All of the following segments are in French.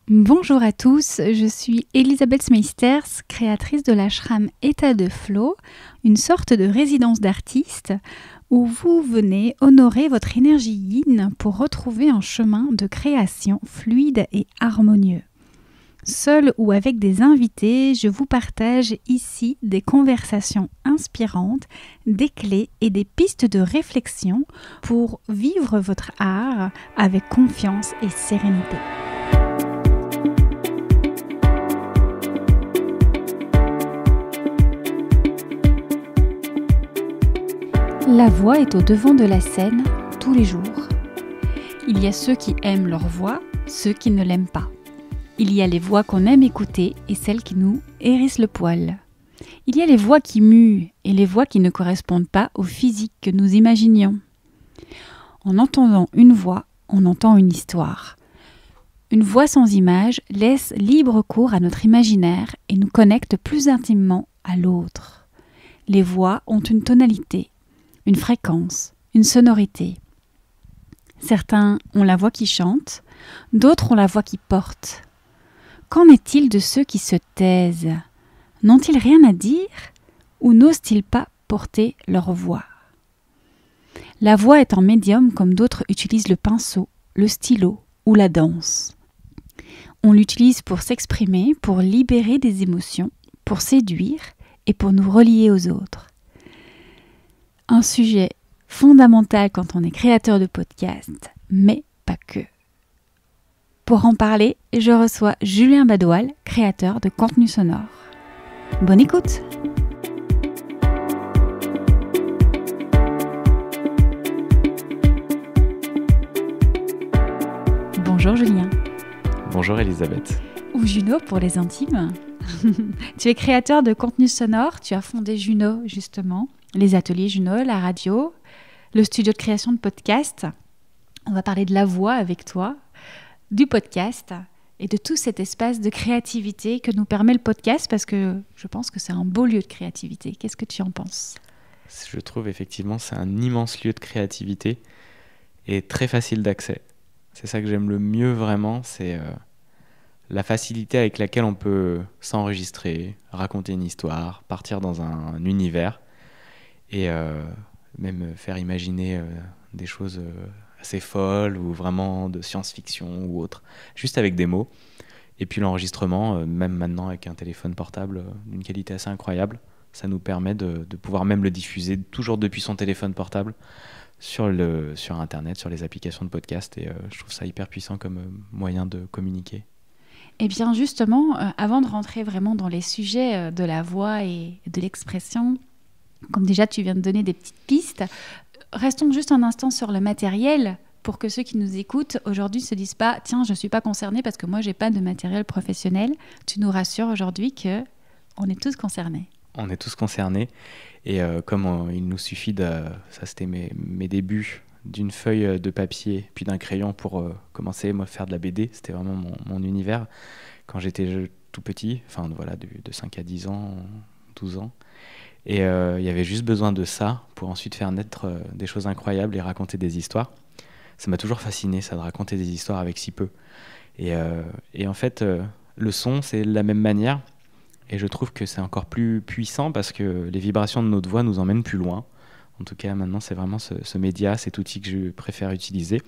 Bonjour à tous, je suis Elisabeth Meisters, créatrice de l'ashram État de Flow, une sorte de résidence d'artiste où vous venez honorer votre énergie yin pour retrouver un chemin de création fluide et harmonieux. Seul ou avec des invités, je vous partage ici des conversations inspirantes, des clés et des pistes de réflexion pour vivre votre art avec confiance et sérénité. La voix est au devant de la scène tous les jours. Il y a ceux qui aiment leur voix, ceux qui ne l'aiment pas. Il y a les voix qu'on aime écouter et celles qui nous hérissent le poil. Il y a les voix qui muent et les voix qui ne correspondent pas au physique que nous imaginions. En entendant une voix, on entend une histoire. Une voix sans image laisse libre cours à notre imaginaire et nous connecte plus intimement à l'autre. Les voix ont une tonalité, une fréquence, une sonorité. Certains ont la voix qui chante, d'autres ont la voix qui porte. Qu'en est-il de ceux qui se taisent ? N'ont-ils rien à dire ou n'osent-ils pas porter leur voix ? La voix est un médium comme d'autres utilisent le pinceau, le stylo ou la danse. On l'utilise pour s'exprimer, pour libérer des émotions, pour séduire et pour nous relier aux autres. Un sujet fondamental quand on est créateur de podcast, mais pas que. Pour en parler, je reçois Julien Badoil, créateur de contenu sonore. Bonne écoute! Bonjour Julien. Bonjour Elisabeth. Ou Juno pour les intimes. Tu es créateur de contenu sonore, tu as fondé Juno justement. Les ateliers Juno, la radio, le studio de création de podcast. On va parler de la voix avec toi, du podcast et de tout cet espace de créativité que nous permet le podcast parce que je pense que c'est un beau lieu de créativité. Qu'est-ce que tu en penses ? Je trouve effectivement c'est un immense lieu de créativité et très facile d'accès. C'est ça que j'aime le mieux vraiment, c'est la facilité avec laquelle on peut s'enregistrer, raconter une histoire, partir dans un univers. Et même faire imaginer des choses assez folles ou vraiment de science-fiction ou autre, juste avec des mots. Et puis l'enregistrement, même maintenant avec un téléphone portable d'une qualité assez incroyable, ça nous permet de pouvoir même le diffuser toujours depuis son téléphone portable sur Internet, sur les applications de podcast. Et je trouve ça hyper puissant comme moyen de communiquer. Eh bien justement, avant de rentrer vraiment dans les sujets de la voix et de l'expression, comme déjà tu viens de donner des petites pistes, restons juste un instant sur le matériel pour que ceux qui nous écoutent aujourd'hui ne se disent pas « Tiens, je ne suis pas concernée parce que moi, je n'ai pas de matériel professionnel ». Tu nous rassures aujourd'hui qu'on est tous concernés. On est tous concernés et comme il nous suffit ça c'était mes débuts, d'une feuille de papier puis d'un crayon pour commencer à faire de la BD. C'était vraiment mon univers quand j'étais tout petit, enfin voilà, de 5 à 10 ans, 12 ans. Et il y avait juste besoin de ça pour ensuite faire naître des choses incroyables et raconter des histoires. Ça m'a toujours fasciné, ça, de raconter des histoires avec si peu. Et en fait, le son, c'est de la même manière. Et je trouve que c'est encore plus puissant parce que les vibrations de notre voix nous emmènent plus loin. En tout cas, maintenant, c'est vraiment ce média, cet outil que je préfère utiliser.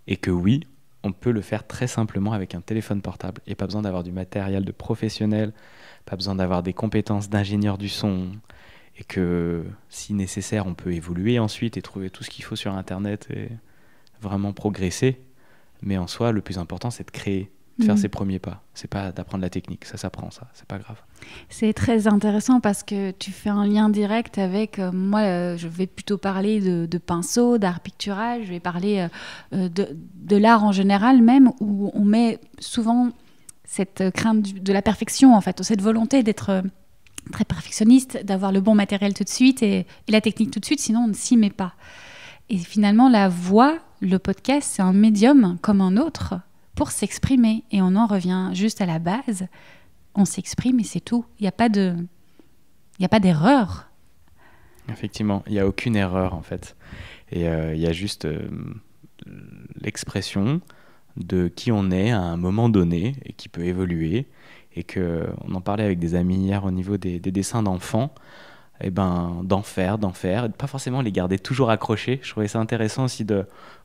Et que oui, on peut le faire très simplement avec un téléphone portable. Et pas besoin d'avoir du matériel de professionnel, pas besoin d'avoir des compétences d'ingénieur du son. Et que, si nécessaire, on peut évoluer ensuite et trouver tout ce qu'il faut sur Internet et vraiment progresser. Mais en soi, le plus important, c'est de créer, de faire ses premiers pas. C'est pas d'apprendre la technique, ça s'apprend, ça, c'est pas grave. C'est très intéressant parce que tu fais un lien direct avec, moi, je vais plutôt parler de pinceau, d'art pictural, je vais parler de l'art en général même, où on met souvent cette crainte de la perfection, en fait, cette volonté d'être très perfectionniste, d'avoir le bon matériel tout de suite et la technique tout de suite, sinon on ne s'y met pas. Et finalement, la voix, le podcast, c'est un médium comme un autre pour s'exprimer. Et on en revient juste à la base. On s'exprime et c'est tout. Il n'y a pas d'erreur. Effectivement, il n'y a aucune erreur en fait. Et il y a juste l'expression, de qui on est à un moment donné et qui peut évoluer. Et on en parlait avec des amis hier au niveau des dessins d'enfants, et d'en faire, et pas forcément les garder toujours accrochés. Je trouvais ça intéressant aussi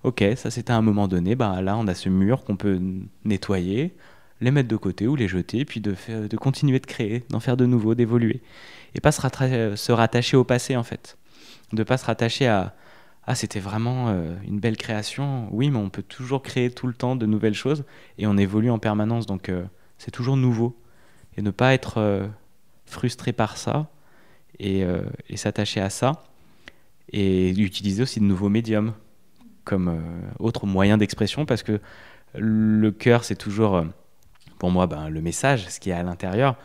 ok, ça c'était à un moment donné, là on a ce mur qu'on peut nettoyer, les mettre de côté ou les jeter, puis de continuer de créer, d'en faire de nouveaux, d'évoluer. Et pas se rattacher au passé en fait. De pas se rattacher à ah, c'était vraiment une belle création. Oui, mais on peut toujours créer tout le temps de nouvelles choses et on évolue en permanence. Donc, c'est toujours nouveau. Et ne pas être frustré par ça et s'attacher à ça. Et utiliser aussi de nouveaux médiums comme autre moyen d'expression parce que le cœur, c'est toujours, pour moi, le message, ce qui est à l'intérieur.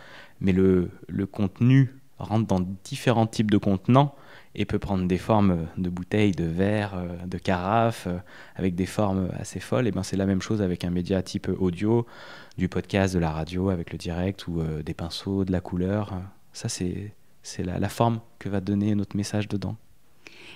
Mais le contenu rentre dans différents types de contenants et peut prendre des formes de bouteilles, de verres, de carafes, avec des formes assez folles. Et c'est la même chose avec un média type audio, du podcast, de la radio avec le direct ou des pinceaux, de la couleur. Ça, c'est la forme que va donner notre message dedans.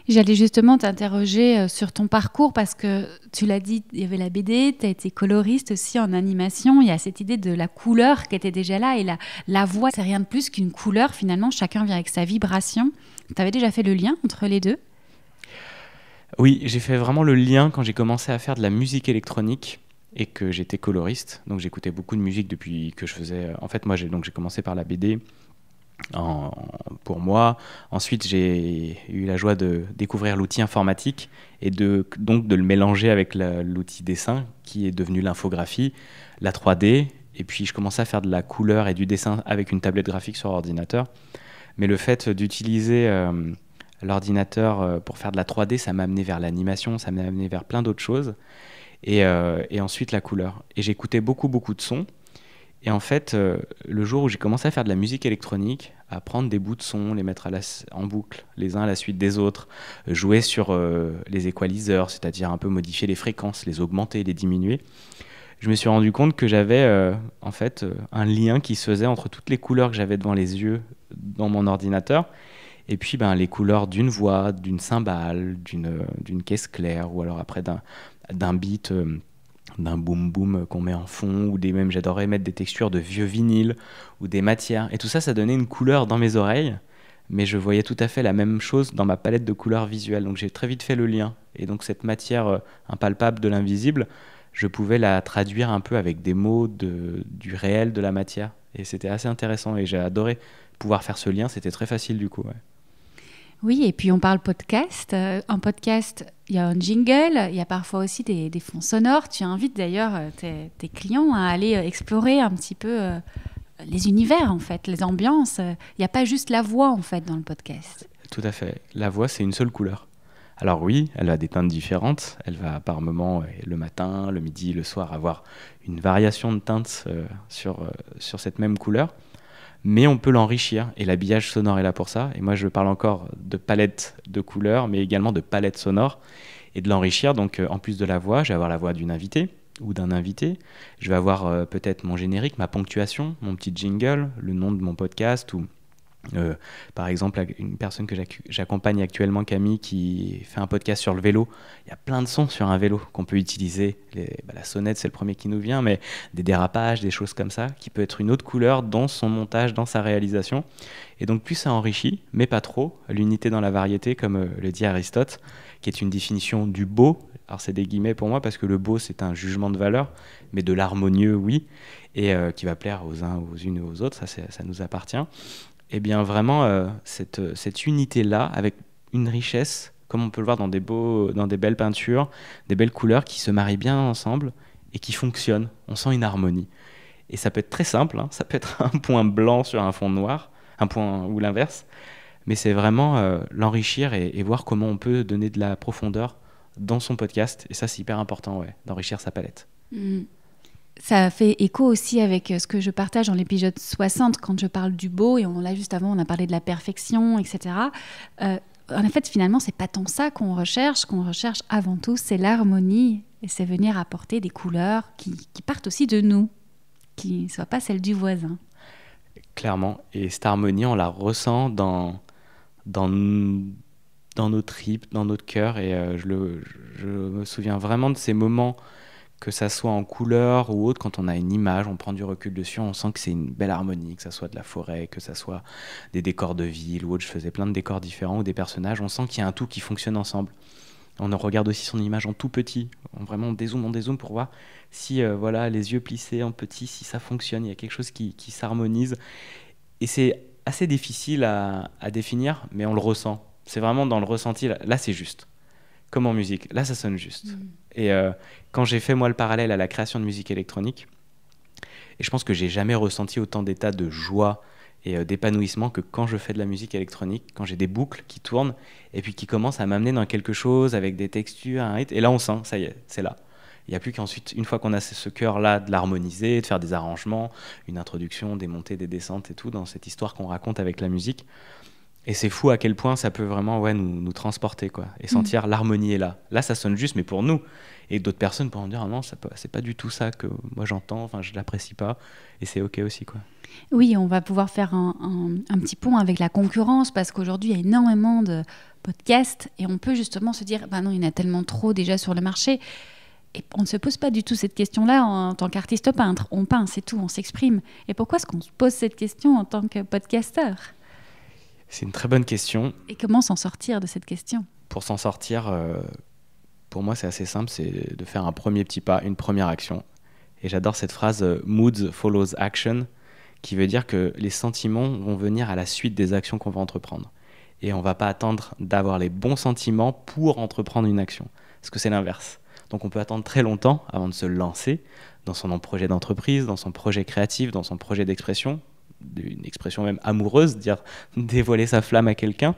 J'allais justement t'interroger sur ton parcours parce que tu l'as dit, il y avait la BD, tu as été coloriste aussi en animation, il y a cette idée de la couleur qui était déjà là et la voix, c'est rien de plus qu'une couleur finalement, chacun vient avec sa vibration. Tu avais déjà fait le lien entre les deux ? Oui, j'ai fait vraiment le lien quand j'ai commencé à faire de la musique électronique et que j'étais coloriste. Donc j'écoutais beaucoup de musique depuis que je faisais... En fait, moi j'ai commencé par la BD. Pour moi. Ensuite, j'ai eu la joie de découvrir l'outil informatique et donc de le mélanger avec l'outil dessin qui est devenu l'infographie, la 3D. Et puis, je commençais à faire de la couleur et du dessin avec une tablette graphique sur ordinateur. Mais le fait d'utiliser l'ordinateur pour faire de la 3D, ça m'a amené vers l'animation, ça m'a amené vers plein d'autres choses. Et ensuite, la couleur. Et j'écoutais beaucoup, beaucoup de sons. Et en fait, le jour où j'ai commencé à faire de la musique électronique, à prendre des bouts de son, les mettre en boucle, les uns à la suite des autres, jouer sur les equalizers, c'est-à-dire un peu modifier les fréquences, les augmenter, les diminuer, je me suis rendu compte que j'avais en fait un lien qui se faisait entre toutes les couleurs que j'avais devant les yeux dans mon ordinateur, et puis les couleurs d'une voix, d'une cymbale, d'une caisse claire, ou alors après d'un beat... d'un boom boom qu'on met en fond, ou même j'adorais mettre des textures de vieux vinyles ou des matières, et tout ça donnait une couleur dans mes oreilles, mais je voyais tout à fait la même chose dans ma palette de couleurs visuelles, donc j'ai très vite fait le lien, et donc cette matière impalpable de l'invisible, je pouvais la traduire un peu avec des mots du réel de la matière, et c'était assez intéressant, et j'ai adoré pouvoir faire ce lien, c'était très facile du coup. Ouais. Oui, et puis on parle podcast. En podcast, il y a un jingle, il y a parfois aussi des fonds sonores. Tu invites d'ailleurs tes clients à aller explorer un petit peu les univers, en fait, les ambiances. Il n'y a pas juste la voix, en fait, dans le podcast. Tout à fait. La voix, c'est une seule couleur. Alors oui, elle a des teintes différentes. Elle va par moments, le matin, le midi, le soir, avoir une variation de teintes sur cette même couleur. Mais on peut l'enrichir, et l'habillage sonore est là pour ça. Et moi, je parle encore de palette de couleurs, mais également de palette sonore, et de l'enrichir. Donc, en plus de la voix, je vais avoir la voix d'une invitée ou d'un invité. Je vais avoir peut-être mon générique, ma ponctuation, mon petit jingle, le nom de mon podcast, ou par exemple, une personne que j'accompagne actuellement, Camille, qui fait un podcast sur le vélo. Il y a plein de sons sur un vélo qu'on peut utiliser. La sonnette, c'est le premier qui nous vient, mais des dérapages, des choses comme ça, qui peut être une autre couleur dans son montage, dans sa réalisation. Et donc, plus ça enrichit, mais pas trop, l'unité dans la variété, comme le dit Aristote, qui est une définition du beau. Alors, c'est des guillemets pour moi, parce que le beau, c'est un jugement de valeur, mais de l'harmonieux, oui, et qui va plaire aux uns, aux unes et aux autres, ça nous appartient. Eh bien, vraiment, cette unité-là, avec une richesse, comme on peut le voir dans des belles peintures, des belles couleurs qui se marient bien ensemble et qui fonctionnent. On sent une harmonie. Et ça peut être très simple, hein, ça peut être un point blanc sur un fond noir, un point ou l'inverse, mais c'est vraiment l'enrichir et voir comment on peut donner de la profondeur dans son podcast. Et ça, c'est hyper important, ouais, d'enrichir sa palette. Mmh. Ça fait écho aussi avec ce que je partage dans l'épisode 60 quand je parle du beau, et là juste avant on a parlé de la perfection, etc. En fait, finalement, c'est pas tant ça qu'on recherche. Ce qu'on recherche avant tout, c'est l'harmonie, et c'est venir apporter des couleurs qui partent aussi de nous, qui ne soient pas celles du voisin. Clairement, et cette harmonie, on la ressent dans nos tripes, dans notre cœur, et je me souviens vraiment de ces moments que ça soit en couleur ou autre, quand on a une image, on prend du recul dessus, on sent que c'est une belle harmonie, que ça soit de la forêt, que ça soit des décors de ville ou autre. Je faisais plein de décors différents ou des personnages. On sent qu'il y a un tout qui fonctionne ensemble. On regarde aussi son image en tout petit. On dézoome pour voir si voilà, les yeux plissés en petit, si ça fonctionne. Il y a quelque chose qui s'harmonise. Et c'est assez difficile à définir, mais on le ressent. C'est vraiment dans le ressenti. Là, c'est juste. Comme en musique. Là, ça sonne juste. Et quand j'ai fait, moi, le parallèle à la création de musique électronique, et je pense que j'ai jamais ressenti autant d'état de joie et d'épanouissement que quand je fais de la musique électronique, quand j'ai des boucles qui tournent et puis qui commencent à m'amener dans quelque chose avec des textures, un rythme, et là on sent, ça y est, c'est là. Il n'y a plus qu'ensuite, une fois qu'on a ce cœur-là, de l'harmoniser, de faire des arrangements, une introduction, des montées, des descentes et tout, dans cette histoire qu'on raconte avec la musique. Et c'est fou à quel point ça peut vraiment nous transporter, quoi, et sentir l'harmonie est là. Là, ça sonne juste, mais pour nous. Et d'autres personnes pourront dire, ah non, c'est pas du tout ça que moi j'entends, enfin, je l'apprécie pas, et c'est OK aussi, quoi. Oui, on va pouvoir faire un petit pont avec la concurrence parce qu'aujourd'hui, il y a énormément de podcasts et on peut justement se dire, non, il y en a tellement trop déjà sur le marché. Et on ne se pose pas du tout cette question-là en tant qu'artiste peintre. On peint, c'est tout, on s'exprime. Et pourquoi est-ce qu'on se pose cette question en tant que podcasteur ? C'est une très bonne question. Et comment s'en sortir de cette question ? Pour s'en sortir, pour moi, c'est assez simple, c'est de faire un premier petit pas, une première action. Et j'adore cette phrase « Moods follows action », qui veut dire que les sentiments vont venir à la suite des actions qu'on va entreprendre. Et on ne va pas attendre d'avoir les bons sentiments pour entreprendre une action, parce que c'est l'inverse. Donc on peut attendre très longtemps avant de se lancer dans son projet d'entreprise, dans son projet créatif, dans son projet d'expression, une expression même amoureuse, dire dévoiler sa flamme à quelqu'un.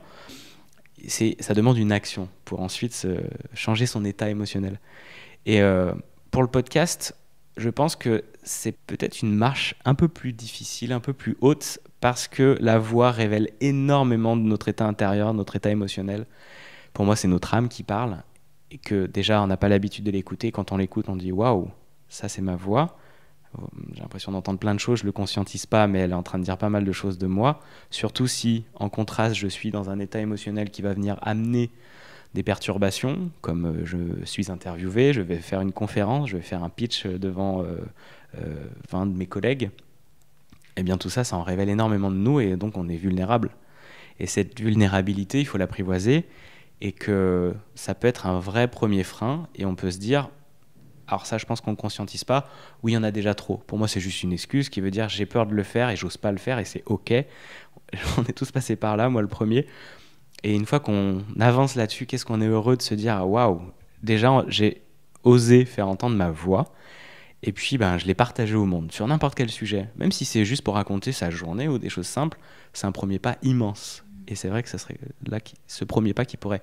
Ça demande une action pour ensuite changer son état émotionnel. Et pour le podcast, je pense que c'est peut-être une marche un peu plus difficile, un peu plus haute, parce que la voix révèle énormément de notre état intérieur, notre état émotionnel. Pour moi, c'est notre âme qui parle, et que déjà, on n'a pas l'habitude de l'écouter. Quand on l'écoute, on dit « Waouh, ça c'est ma voix ». J'ai l'impression d'entendre plein de choses, je ne le conscientise pas, mais elle est en train de dire pas mal de choses de moi. Surtout si, en contraste, je suis dans un état émotionnel qui va venir amener des perturbations, comme je suis interviewé, je vais faire une conférence, je vais faire un pitch devant 20 de mes collègues. Et bien tout ça, ça en révèle énormément de nous et donc on est vulnérable. Et cette vulnérabilité, il faut l'apprivoiser et que ça peut être un vrai premier frein et on peut se dire, alors ça je pense qu'on ne conscientise pas, oui il y en a déjà trop. Pour moi c'est juste une excuse qui veut dire j'ai peur de le faire et j'ose pas le faire et c'est OK. On est tous passés par là, moi le premier. Et une fois qu'on avance là-dessus, qu'est-ce qu'on est heureux de se dire waouh, déjà j'ai osé faire entendre ma voix et puis je l'ai partagé au monde sur n'importe quel sujet, même si c'est juste pour raconter sa journée ou des choses simples, c'est un premier pas immense. Et c'est vrai que ça serait là ce premier pas qui pourrait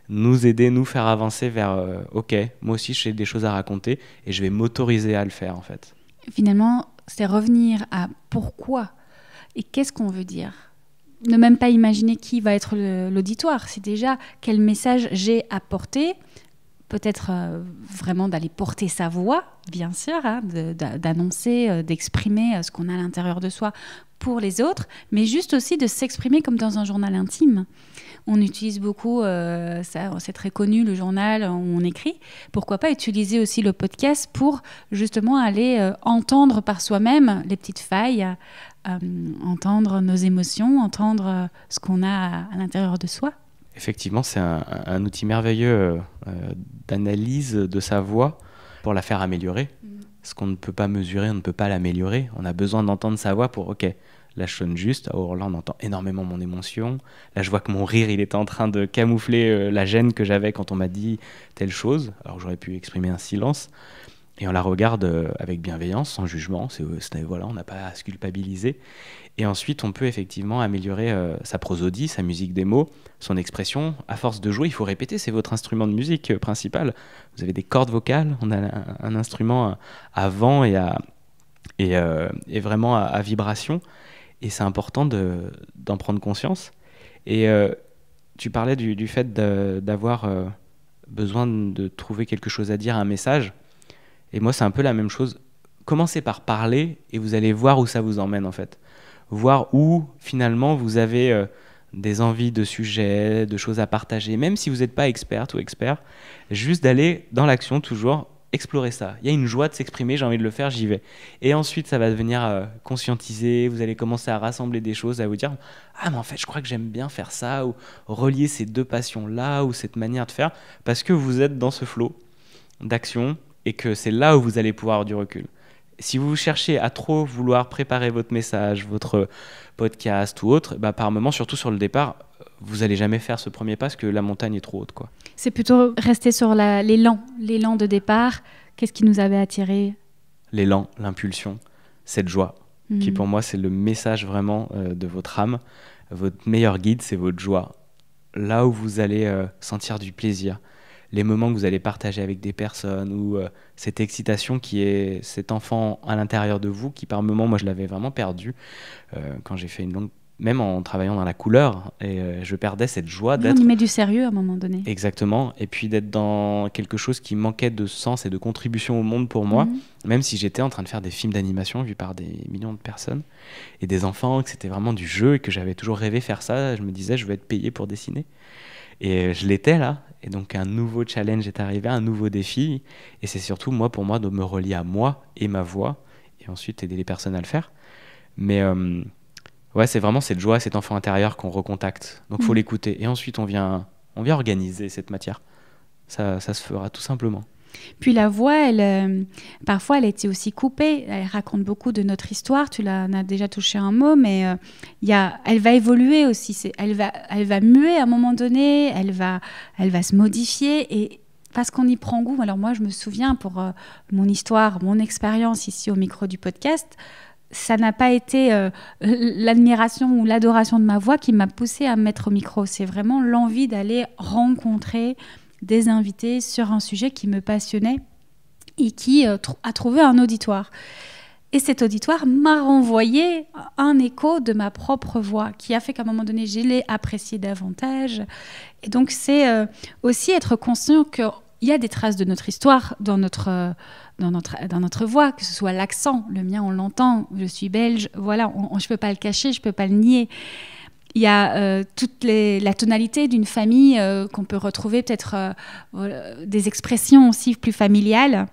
nous aider, nous faire avancer vers OK, moi aussi j'ai des choses à raconter et je vais m'autoriser à le faire en fait. Finalement, c'est revenir à pourquoi et qu'est-ce qu'on veut dire. Ne même pas imaginer qui va être l'auditoire, c'est déjà quel message j'ai à porter, peut-être vraiment d'aller porter sa voix, bien sûr, d'annoncer, d'exprimer ce qu'on a à l'intérieur de soi pour les autres, mais juste aussi de s'exprimer comme dans un journal intime. On utilise beaucoup, ça, c'est très connu, le journal où on écrit. Pourquoi pas utiliser aussi le podcast pour justement aller entendre par soi-même les petites failles, entendre nos émotions, entendre ce qu'on a à l'intérieur de soi. Effectivement, c'est un outil merveilleux d'analyse de sa voix pour la faire améliorer. Ce qu'on ne peut pas mesurer, on ne peut pas l'améliorer. On a besoin d'entendre sa voix pour, OK, là je sonne juste, alors là on entend énormément mon émotion. Là je vois que mon rire, il était en train de camoufler la gêne que j'avais quand on m'a dit telle chose, alors j'aurais pu exprimer un silence. Et on la regarde avec bienveillance, sans jugement. Voilà, on n'a pas à se culpabiliser. Et ensuite, on peut effectivement améliorer sa prosodie, sa musique des mots, son expression. À force de jouer, il faut répéter, c'est votre instrument de musique principal. Vous avez des cordes vocales, on a un instrument à vent et vraiment à vibration. Et c'est important d'en prendre conscience. Et tu parlais du fait d'avoir besoin de trouver quelque chose à dire, un message. Et moi, c'est un peu la même chose. Commencez par parler et vous allez voir où ça vous emmène en fait. Voir où finalement vous avez des envies de sujets, de choses à partager. Même si vous n'êtes pas experte ou expert, juste d'aller dans l'action toujours explorer ça. Il y a une joie de s'exprimer, j'ai envie de le faire, j'y vais. Et ensuite, ça va devenir conscientiser, vous allez commencer à rassembler des choses, à vous dire « Ah, mais en fait, je crois que j'aime bien faire ça » ou relier ces deux passions-là ou cette manière de faire parce que vous êtes dans ce flow d'action et que c'est là où vous allez pouvoir avoir du recul. Si vous cherchez à trop vouloir préparer votre message, votre podcast ou autre, par moment, surtout sur le départ, vous n'allez jamais faire ce premier pas parce que la montagne est trop haute, quoi. C'est plutôt rester sur l'élan de départ. Qu'est-ce qui nous avait attiré ? L'élan, l'impulsion, cette joie, qui pour moi, c'est le message vraiment de votre âme. Votre meilleur guide, c'est votre joie. Là où vous allez sentir du plaisir, les moments que vous allez partager avec des personnes ou cette excitation qui est cet enfant à l'intérieur de vous qui par moments, moi je l'avais vraiment perdu quand j'ai fait une longue, même en travaillant dans la couleur, et je perdais cette joie d'être... On y met du sérieux à un moment donné. Exactement, et puis d'être dans quelque chose qui manquait de sens et de contribution au monde pour moi, même si j'étais en train de faire des films d'animation vus par des millions de personnes et des enfants, que c'était vraiment du jeu et que j'avais toujours rêvé faire ça, je me disais je vais être payé pour dessiner. Et je l'étais là, et donc un nouveau challenge est arrivé, un nouveau défi, et c'est surtout pour moi de me relier à moi et ma voix, et ensuite aider les personnes à le faire. Mais ouais, c'est vraiment cette joie, cet enfant intérieur qu'on recontacte, donc il faut l'écouter, et ensuite on vient organiser cette matière, ça se fera tout simplement. Puis la voix, parfois, elle a été aussi coupée. Elle raconte beaucoup de notre histoire. Tu en as déjà touché un mot, mais elle va évoluer aussi. Elle va muer à un moment donné. Elle va se modifier. Et parce qu'on y prend goût. Alors moi, je me souviens pour mon histoire, mon expérience ici au micro du podcast, ça n'a pas été l'admiration ou l'adoration de ma voix qui m'a poussée à me mettre au micro. C'est vraiment l'envie d'aller rencontrer des invités sur un sujet qui me passionnait et qui a trouvé un auditoire. Et cet auditoire m'a renvoyé un écho de ma propre voix qui a fait qu'à un moment donné, je l'ai apprécié davantage. Et donc, c'est aussi être conscient qu'il y a des traces de notre histoire dans notre voix, que ce soit l'accent. Le mien, on l'entend. Je suis belge. Voilà, je ne peux pas le cacher, je ne peux pas le nier. Il y a la tonalité d'une famille qu'on peut retrouver, peut-être des expressions aussi plus familiales,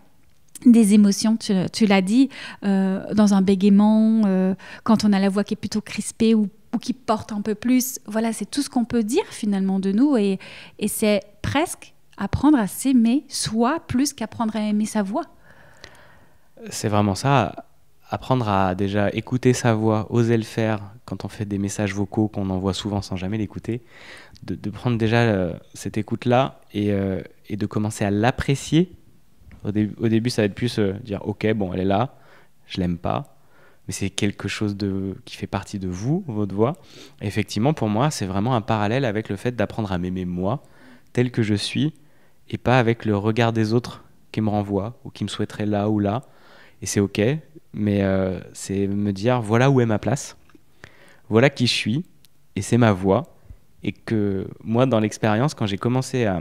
des émotions, tu l'as dit, dans un bégaiement, quand on a la voix qui est plutôt crispée ou qui porte un peu plus. Voilà, c'est tout ce qu'on peut dire finalement de nous et c'est presque apprendre à s'aimer soi plus qu'apprendre à aimer sa voix. C'est vraiment ça. Apprendre à déjà écouter sa voix, oser le faire quand on fait des messages vocaux qu'on envoie souvent sans jamais l'écouter, de prendre déjà cette écoute-là et de commencer à l'apprécier. Au début, ça va être plus dire « Ok, bon, elle est là, je l'aime pas », mais c'est quelque chose qui fait partie de vous, votre voix. Et effectivement, pour moi, c'est vraiment un parallèle avec le fait d'apprendre à m'aimer moi, tel que je suis, et pas avec le regard des autres qui me renvoient ou qui me souhaiteraient là ou là. Et c'est ok, mais c'est me dire voilà où est ma place, voilà qui je suis, et c'est ma voix. Et que moi, dans l'expérience, quand j'ai commencé à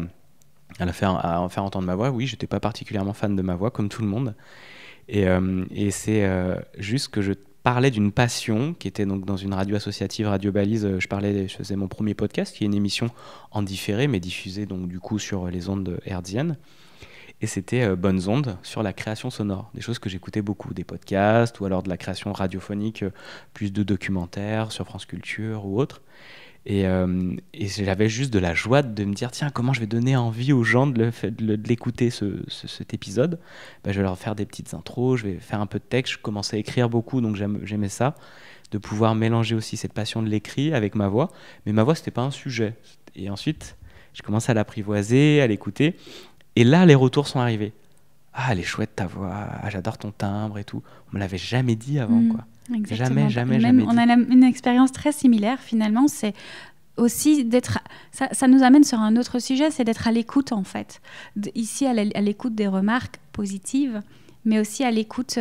en faire entendre ma voix, oui, j'étais pas particulièrement fan de ma voix, comme tout le monde. Et c'est juste que je parlais d'une passion qui était donc dans une radio associative, Radio Balise. Je faisais mon premier podcast, qui est une émission en différé, mais diffusée donc du coup sur les ondes hertziennes. Et c'était Bonnes Ondes sur la création sonore, des choses que j'écoutais beaucoup, des podcasts ou alors de la création radiophonique, plus de documentaires sur France Culture ou autre. Et j'avais juste de la joie de me dire tiens, comment je vais donner envie aux gens de l'écouter cet épisode. Je vais leur faire des petites intros, je vais faire un peu de texte, je commençais à écrire beaucoup, donc j'aimais ça, de pouvoir mélanger aussi cette passion de l'écrit avec ma voix. Mais ma voix, c'était pas un sujet. Et ensuite, je commençais à l'apprivoiser, à l'écouter. Et là, les retours sont arrivés. Ah, elle est chouette ta voix, ah, j'adore ton timbre et tout. On me l'avait jamais dit avant, quoi. Exactement. Jamais Même, dit. on a une expérience très similaire, finalement. C'est aussi d'être... Ça nous amène sur un autre sujet, c'est d'être à l'écoute, en fait. Ici, à l'écoute des remarques positives, mais aussi à l'écoute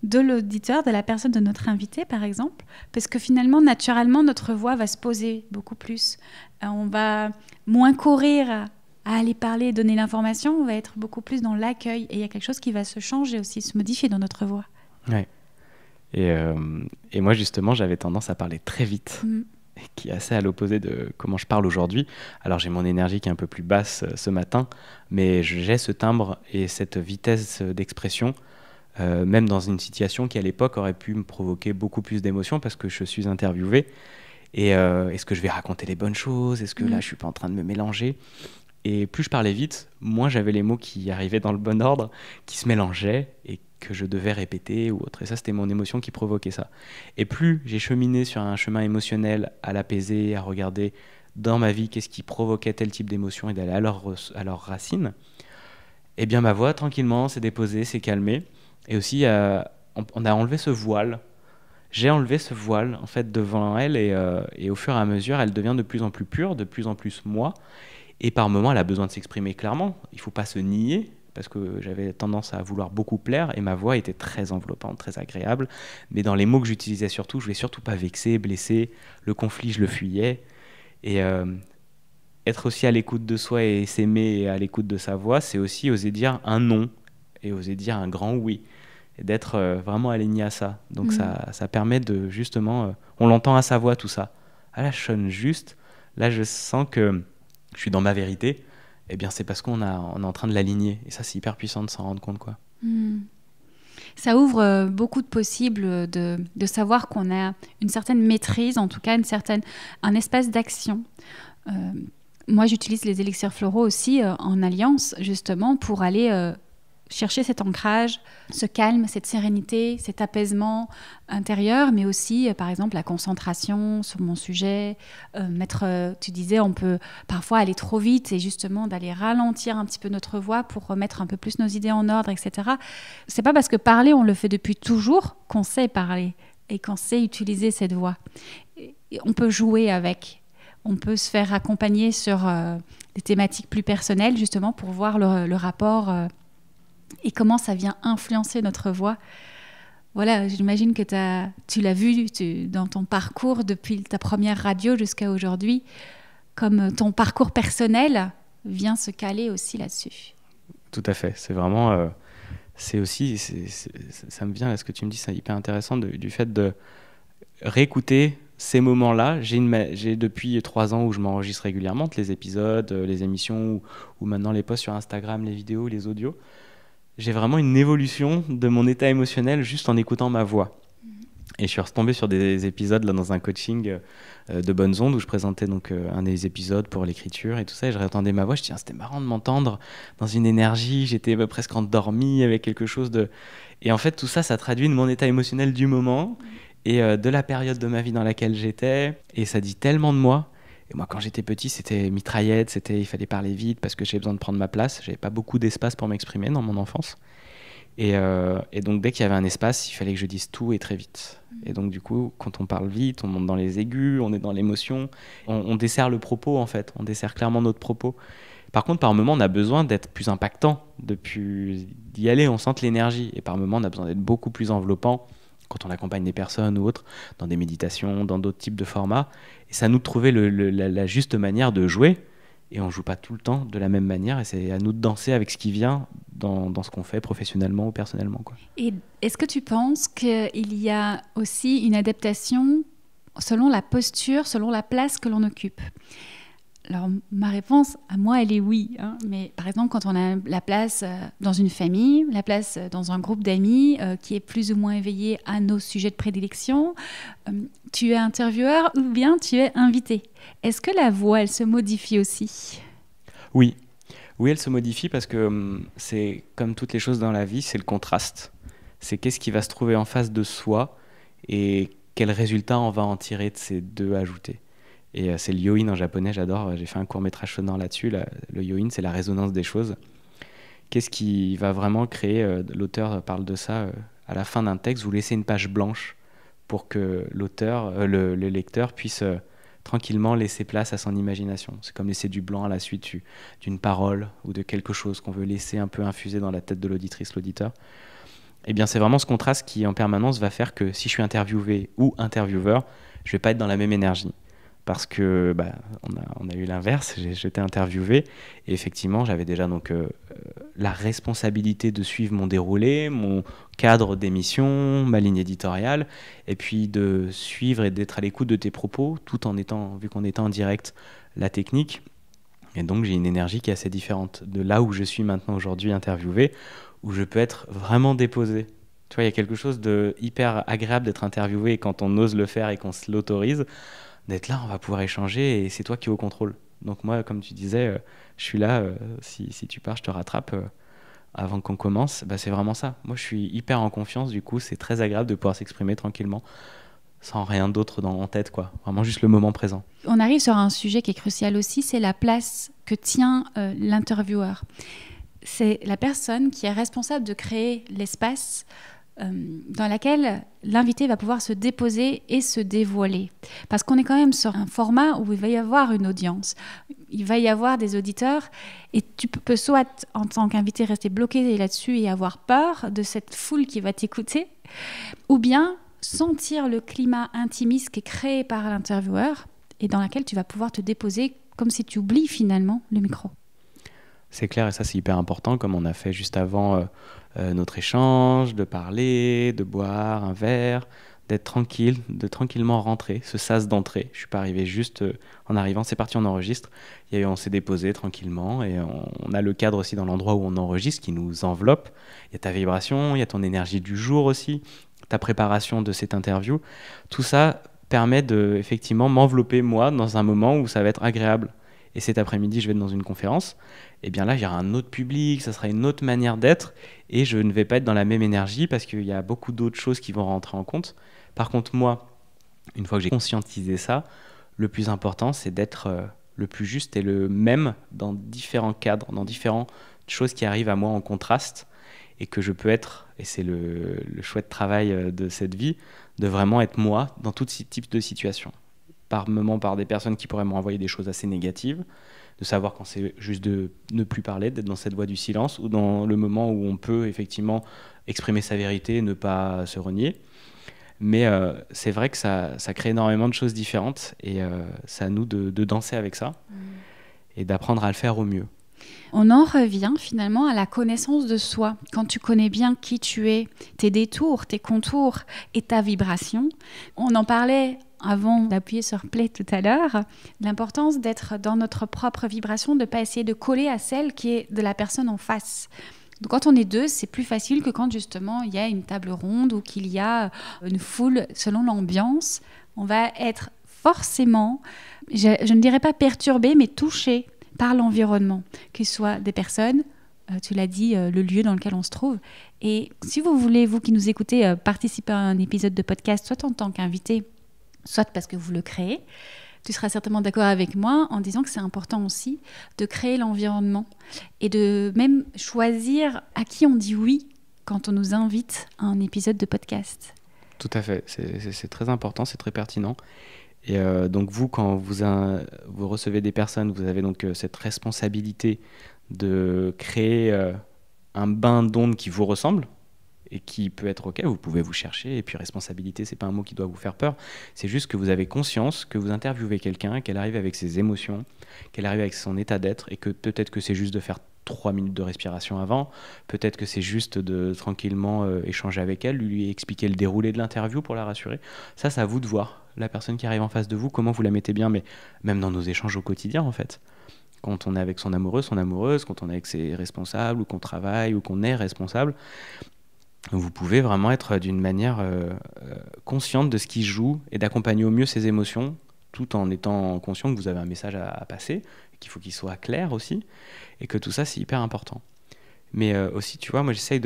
de l'auditeur, de la personne de notre invité, par exemple. Parce que finalement, naturellement, notre voix va se poser beaucoup plus. On va moins courir à aller parler, donner l'information, on va être beaucoup plus dans l'accueil. Et il y a quelque chose qui va se changer aussi, se modifier dans notre voix. Ouais. Et moi, justement, j'avais tendance à parler très vite. qui est assez à l'opposé de comment je parle aujourd'hui. Alors j'ai mon énergie qui est un peu plus basse ce matin, mais j'ai ce timbre et cette vitesse d'expression, même dans une situation qui à l'époque aurait pu me provoquer beaucoup plus d'émotions parce que je suis interviewé. Et est-ce que je vais raconter les bonnes choses? Est-ce que là je suis pas en train de me mélanger? Et plus je parlais vite, moins j'avais les mots qui arrivaient dans le bon ordre, qui se mélangeaient et que je devais répéter ou autre. Et ça, c'était mon émotion qui provoquait ça. Et plus j'ai cheminé sur un chemin émotionnel à l'apaiser, à regarder dans ma vie qu'est-ce qui provoquait tel type d'émotion et d'aller à leurs racines, eh bien ma voix, tranquillement, s'est déposée, s'est calmée. Et aussi, on a enlevé ce voile. J'ai enlevé ce voile, en fait, devant elle. Et au fur et à mesure, elle devient de plus en plus pure, de plus en plus moi. Et par moments, elle a besoin de s'exprimer clairement. Il ne faut pas se nier, parce que j'avais tendance à vouloir beaucoup plaire, et ma voix était très enveloppante, très agréable. Mais dans les mots que j'utilisais surtout, je ne voulais surtout pas vexer, blesser. Le conflit, je le fuyais. Et être aussi à l'écoute de soi et s'aimer et à l'écoute de sa voix, c'est aussi oser dire un non et oser dire un grand oui. Et d'être vraiment aligné à ça. Donc ça permet de, justement... on l'entend à sa voix, tout ça. Ah là, je sonne juste. Là, je sens que je suis dans ma vérité. Eh bien, c'est parce on est en train de l'aligner. Et ça, c'est hyper puissant de s'en rendre compte, quoi. Ça ouvre beaucoup de possibles de savoir qu'on a une certaine maîtrise, en tout cas un espace d'action. Moi, j'utilise les élixirs floraux aussi en alliance, justement, pour aller chercher cet ancrage, ce calme, cette sérénité, cet apaisement intérieur, mais aussi, par exemple, la concentration sur mon sujet. Tu disais, on peut parfois aller trop vite et justement d'aller ralentir un petit peu notre voix pour remettre un peu plus nos idées en ordre, etc. C'est pas parce que parler, on le fait depuis toujours qu'on sait parler et qu'on sait utiliser cette voix. Et on peut jouer avec. On peut se faire accompagner sur des thématiques plus personnelles, justement, pour voir le rapport et comment ça vient influencer notre voix. Voilà, j'imagine que tu l'as vu dans ton parcours depuis ta première radio jusqu'à aujourd'hui, comme ton parcours personnel vient se caler aussi là-dessus. Tout à fait. C'est vraiment... ça me vient à ce que tu me dis, c'est hyper intéressant du fait de réécouter ces moments-là. J'ai depuis 3 ans où je m'enregistre régulièrement, les épisodes, les émissions ou maintenant les posts sur Instagram, les vidéos, les audios. J'ai vraiment une évolution de mon état émotionnel juste en écoutant ma voix. Et je suis retombé sur des épisodes là, dans un coaching de Bonnes Ondes où je présentais donc, un des épisodes pour l'écriture et tout ça. Et je réentendais ma voix, je me disais, c'était marrant de m'entendre dans une énergie, j'étais presque endormi avec quelque chose de... Et en fait, tout ça, ça traduit de mon état émotionnel du moment et de la période de ma vie dans laquelle j'étais. Et ça dit tellement de moi. Et moi, quand j'étais petit, c'était mitraillette, il fallait parler vite parce que j'avais besoin de prendre ma place. J'avais pas beaucoup d'espace pour m'exprimer dans mon enfance. Et donc, dès qu'il y avait un espace, il fallait que je dise tout et très vite. Et donc, du coup, quand on parle vite, on monte dans les aigus, on est dans l'émotion. On dessert le propos, en fait. On dessert clairement notre propos. Par contre, par moment, on a besoin d'être plus impactant, d'y aller, on sent l'énergie. Et par moment, on a besoin d'être beaucoup plus enveloppant quand on accompagne des personnes ou autres, dans des méditations, dans d'autres types de formats. Et c'est à nous de trouver la juste manière de jouer. Et on ne joue pas tout le temps de la même manière. Et c'est à nous de danser avec ce qui vient dans ce qu'on fait professionnellement ou personnellement, quoi. Et est-ce que tu penses qu'il y a aussi une adaptation selon la posture, selon la place que l'on occupe ? Alors, ma réponse, à moi, elle est oui. Mais par exemple, quand on a la place dans une famille, la place dans un groupe d'amis qui est plus ou moins éveillé à nos sujets de prédilection, tu es intervieweur ou bien tu es invité. Est-ce que la voix, elle se modifie aussi ? Oui. Oui, elle se modifie parce que c'est comme toutes les choses dans la vie, c'est le contraste. C'est qu'est-ce qui va se trouver en face de soi et quel résultat on va en tirer de ces deux ajoutés. Et c'est le yoin en japonais, j'adore. J'ai fait un court-métrage sonore là-dessus. Le yoin, c'est la résonance des choses. Qu'est-ce qui va vraiment créer, l'auteur parle de ça à la fin d'un texte, vous laissez une page blanche pour que le lecteur puisse tranquillement laisser place à son imagination. C'est comme laisser du blanc à la suite d'une parole ou de quelque chose qu'on veut laisser un peu infuser dans la tête de l'auditrice, l'auditeur. Eh bien, c'est vraiment ce contraste qui, en permanence, va faire que si je suis interviewé ou intervieweur, je ne vais pas être dans la même énergie. parce que on a eu l'inverse, j'étais interviewé et effectivement j'avais déjà donc la responsabilité de suivre mon déroulé, mon cadre d'émission, ma ligne éditoriale, et puis de suivre et d'être à l'écoute de tes propos, tout en étant, vu qu'on était en direct, la technique. Et donc j'ai une énergie qui est assez différente de là où je suis maintenant aujourd'hui interviewé, où je peux être vraiment déposé. Tu vois, il y a quelque chose de hyper agréable d'être interviewé et quand on ose le faire et qu'on se l'autorise, d'être là, on va pouvoir échanger et c'est toi qui es au contrôle. Donc moi, comme tu disais, je suis là, si tu pars, je te rattrape avant qu'on commence. C'est vraiment ça. Moi, je suis hyper en confiance, du coup, c'est très agréable de pouvoir s'exprimer tranquillement, sans rien d'autre en tête, quoi. Vraiment juste le moment présent. On arrive sur un sujet qui est crucial aussi, c'est la place que tient l'intervieweur. C'est la personne qui est responsable de créer l'espace dans laquelle l'invité va pouvoir se déposer et se dévoiler. Parce qu'on est quand même sur un format où il va y avoir une audience, il va y avoir des auditeurs, et tu peux soit, en tant qu'invité, rester bloqué là-dessus et avoir peur de cette foule qui va t'écouter, ou bien sentir le climat intimiste qui est créé par l'intervieweur et dans laquelle tu vas pouvoir te déposer comme si tu oublies finalement le micro. C'est clair, et ça c'est hyper important, comme on a fait juste avant notre échange, de parler, de boire un verre, d'être tranquille, de tranquillement rentrer, ce sas d'entrée. Je suis pas arrivé juste en arrivant, c'est parti, on enregistre. On s'est déposé tranquillement et on a le cadre aussi dans l'endroit où on enregistre qui nous enveloppe. Il y a ta vibration, il y a ton énergie du jour aussi, ta préparation de cette interview. Tout ça permet de effectivement m'envelopper moi dans un moment où ça va être agréable. Et cet après-midi, je vais être dans une conférence, et bien là, il y aura un autre public, ça sera une autre manière d'être, et je ne vais pas être dans la même énergie parce qu'il y a beaucoup d'autres choses qui vont rentrer en compte. Par contre, moi, une fois que j'ai conscientisé ça, le plus important, c'est d'être le plus juste et le même dans différents cadres, dans différentes choses qui arrivent à moi en contraste, et que je peux être, et c'est le chouette travail de cette vie, de vraiment être moi dans tout type de situation. Par moments par des personnes qui pourraient m'envoyer des choses assez négatives, de savoir quand c'est juste de ne plus parler, d'être dans cette voie du silence, ou dans le moment où on peut effectivement exprimer sa vérité et ne pas se renier. Mais c'est vrai que ça crée énormément de choses différentes, et c'est à nous de danser avec ça et d'apprendre à le faire au mieux. On en revient finalement à la connaissance de soi. Quand tu connais bien qui tu es, tes détours, tes contours et ta vibration, on en parlait avant d'appuyer sur play tout à l'heure, l'importance d'être dans notre propre vibration, de ne pas essayer de coller à celle qui est de la personne en face. Donc quand on est deux, c'est plus facile que quand justement il y a une table ronde ou qu'il y a une foule selon l'ambiance. On va être forcément, je ne dirais pas perturbé, mais touché par l'environnement, que ce soit des personnes, tu l'as dit, le lieu dans lequel on se trouve. Et si vous voulez, vous qui nous écoutez, participer à un épisode de podcast, soit en tant qu'invité, soit parce que vous le créez, tu seras certainement d'accord avec moi en disant que c'est important aussi de créer l'environnement et de même choisir à qui on dit oui quand on nous invite à un épisode de podcast. Tout à fait, c'est très important, c'est très pertinent. Et donc vous, quand vous recevez des personnes, vous avez donc cette responsabilité de créer un bain d'ondes qui vous ressemble et qui peut être OK, vous pouvez vous chercher. Et puis responsabilité, c'est pas un mot qui doit vous faire peur. C'est juste que vous avez conscience que vous interviewez quelqu'un, qu'elle arrive avec ses émotions, qu'elle arrive avec son état d'être, et que peut-être que c'est juste de faire 3 minutes de respiration avant, peut-être que c'est juste de tranquillement échanger avec elle, lui expliquer le déroulé de l'interview pour la rassurer. Ça, c'est à vous de voir. La personne qui arrive en face de vous, comment vous la mettez bien, mais même dans nos échanges au quotidien, en fait. Quand on est avec son amoureux, son amoureuse, quand on est avec ses responsables, ou qu'on travaille, ou qu'on est responsable, vous pouvez vraiment être d'une manière consciente de ce qui se joue et d'accompagner au mieux ses émotions, tout en étant conscient que vous avez un message à passer, qu'il faut qu'il soit clair aussi, et que tout ça, c'est hyper important. Mais aussi, tu vois, moi, j'essaye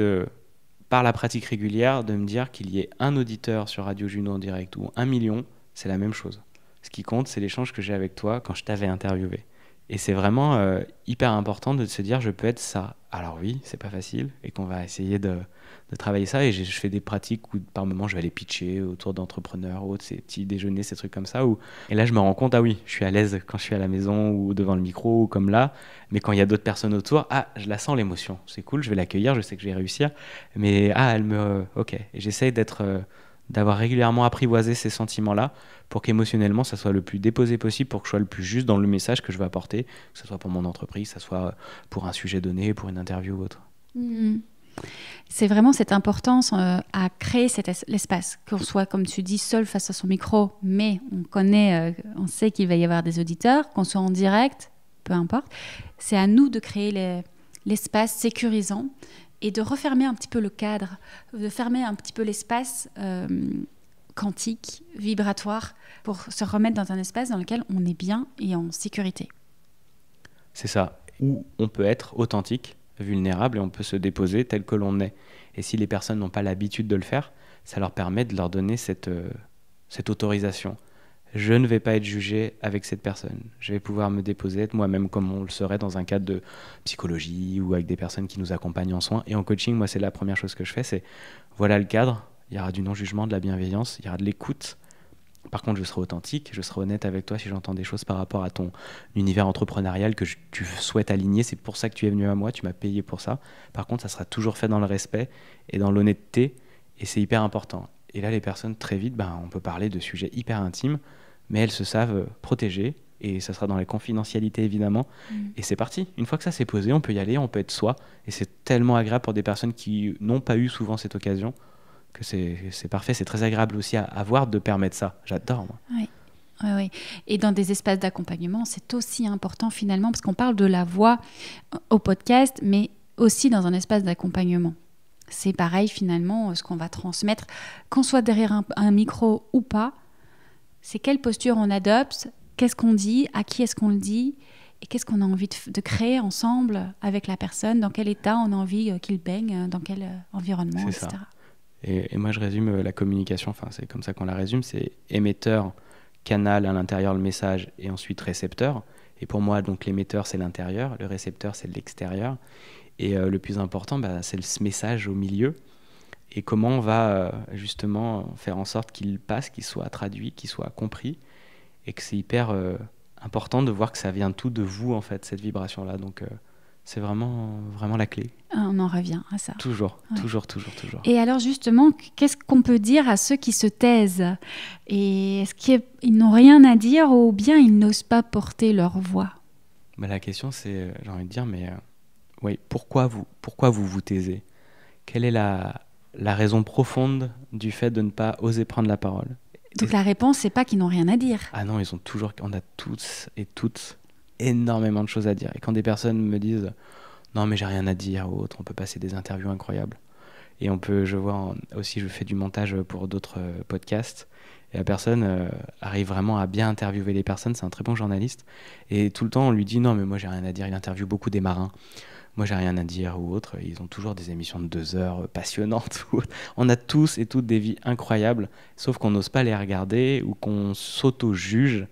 par la pratique régulière, de me dire qu'il y ait un auditeur sur Radio Juno en direct ou 1 million, c'est la même chose. Ce qui compte, c'est l'échange que j'ai avec toi quand je t'avais interviewé. Et c'est vraiment hyper important de se dire, je peux être ça. Alors oui, c'est pas facile, et qu'on va essayer de travailler ça. Et je fais des pratiques où par moments je vais aller pitcher autour d'entrepreneurs ou autres, ces petits déjeuners, ces trucs comme ça. Et là je me rends compte, ah oui, je suis à l'aise quand je suis à la maison ou devant le micro ou comme là. Mais quand il y a d'autres personnes autour, je la sens l'émotion. C'est cool, je vais l'accueillir, je sais que je vais réussir. Mais ok. Et j'essaye d'être d'avoir régulièrement apprivoisé ces sentiments-là pour qu'émotionnellement, ça soit le plus déposé possible, pour que je sois le plus juste dans le message que je vais apporter, que ce soit pour mon entreprise, que ce soit pour un sujet donné, pour une interview ou autre. C'est vraiment cette importance à créer l'espace, qu'on soit, comme tu dis, seul face à son micro, mais on sait qu'il va y avoir des auditeurs, qu'on soit en direct, peu importe. C'est à nous de créer l'espace sécurisant et de refermer un petit peu le cadre, de fermer un petit peu l'espace quantique, vibratoire, pour se remettre dans un espace dans lequel on est bien et en sécurité. C'est ça, où on peut être authentique, vulnérable, et on peut se déposer tel que l'on est. Et si les personnes n'ont pas l'habitude de le faire, ça leur permet de leur donner cette autorisation. Je ne vais pas être jugé avec cette personne. Je vais pouvoir me déposer, être moi-même comme on le serait dans un cadre de psychologie ou avec des personnes qui nous accompagnent en soins. Et en coaching, moi, c'est la première chose que je fais, c'est voilà le cadre, il y aura du non-jugement, de la bienveillance, il y aura de l'écoute. Par contre, je serai authentique, je serai honnête avec toi si j'entends des choses par rapport à ton univers entrepreneurial que tu souhaites aligner. C'est pour ça que tu es venu à moi, tu m'as payé pour ça. Par contre, ça sera toujours fait dans le respect et dans l'honnêteté, et c'est hyper important. Et là, les personnes, très vite, on peut parler de sujets hyper intimes, mais elles se savent protégées, et ça sera dans les confidentialités, évidemment. Et c'est parti. Une fois que ça s'est posé, on peut y aller, on peut être soi, et c'est tellement agréable pour des personnes qui n'ont pas eu souvent cette occasion, que c'est parfait, c'est très agréable aussi à avoir de permettre ça. J'adore, moi. Oui. Et dans des espaces d'accompagnement, c'est aussi important finalement, parce qu'on parle de la voix au podcast, mais aussi dans un espace d'accompagnement. C'est pareil finalement, ce qu'on va transmettre, qu'on soit derrière un micro ou pas, c'est quelle posture on adopte, qu'est-ce qu'on dit, à qui est-ce qu'on le dit, et qu'est-ce qu'on a envie de créer ensemble avec la personne, dans quel état on a envie qu'il baigne, dans quel environnement, c'est etc. Ça. Et moi, je résume la communication, c'est comme ça qu'on la résume, c'est émetteur, canal à l'intérieur, le message, et ensuite récepteur. Et pour moi, donc l'émetteur, c'est l'intérieur, le récepteur, c'est l'extérieur. Et le plus important, c'est ce message au milieu. Et comment on va justement faire en sorte qu'il passe, qu'il soit traduit, qu'il soit compris. Et que c'est hyper important de voir que ça vient tout de vous, en fait, cette vibration-là. Donc, c'est vraiment, vraiment la clé. On en revient à ça. Toujours. Et alors justement, qu'est-ce qu'on peut dire à ceux qui se taisent ? Et est-ce qu'ils n'ont rien à dire ou bien ils n'osent pas porter leur voix ? La question, c'est, j'ai envie de dire, oui, pourquoi vous taisez ? Quelle est la raison profonde du fait de ne pas oser prendre la parole ? Donc la réponse, c'est pas qu'ils n'ont rien à dire. Ah non, on a tous et toutes énormément de choses à dire. Et quand des personnes me disent non mais j'ai rien à dire ou autre, on peut passer des interviews incroyables. Et je fais du montage pour d'autres podcasts, et la personne arrive vraiment à bien interviewer les personnes, c'est un très bon journaliste, et tout le temps on lui dit non mais moi j'ai rien à dire, il interviewe beaucoup des marins, moi j'ai rien à dire ou autre, ils ont toujours des émissions de 2 heures passionnantes. On a tous et toutes des vies incroyables, sauf qu'on n'ose pas les regarder ou qu'on s'auto-juge.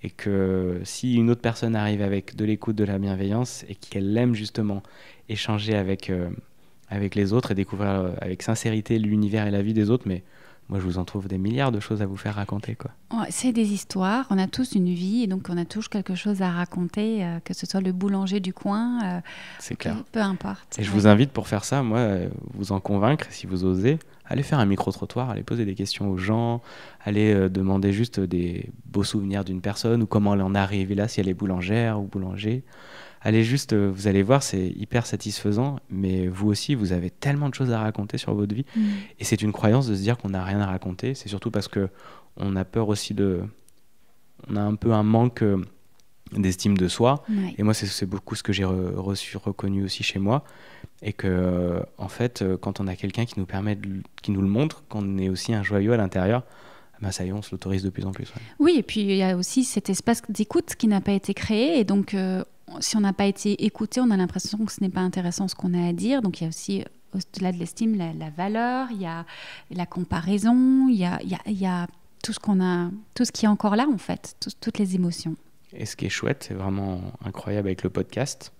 Et que si une autre personne arrive avec de l'écoute, de la bienveillance, et qu'elle aime justement échanger avec les autres et découvrir avec sincérité l'univers et la vie des autres, mais moi je vous en trouve des milliards de choses à vous faire raconter, quoi. C'est des histoires, on a tous une vie et donc on a tous quelque chose à raconter, que ce soit le boulanger du coin, c'est clair. Peu importe. Et je vous invite pour faire ça, vous en convaincre, si vous osez, allez faire un micro-trottoir, allez poser des questions aux gens, allez demander juste des beaux souvenirs d'une personne ou comment elle en est arrivée là, si elle est boulangère ou boulanger. Allez juste, vous allez voir, c'est hyper satisfaisant, mais vous aussi, vous avez tellement de choses à raconter sur votre vie. Et c'est une croyance de se dire qu'on n'a rien à raconter. C'est surtout parce qu'on a peur aussi on a un peu un manque d'estime de soi. Ouais. Et moi, c'est beaucoup ce que j'ai reconnu aussi chez moi. Et que, en fait, quand on a quelqu'un qui nous le montre, qu'on est aussi un joyau à l'intérieur, ça y est, on se l'autorise de plus en plus. Ouais. Oui, et puis il y a aussi cet espace d'écoute qui n'a pas été créé. Et donc, si on n'a pas été écouté, on a l'impression que ce n'est pas intéressant ce qu'on a à dire. Donc, il y a aussi, au-delà de l'estime, la valeur, il y a la comparaison, il y a tout ce qui est encore là, en fait, toutes les émotions. Et ce qui est chouette, c'est vraiment incroyable avec le podcast,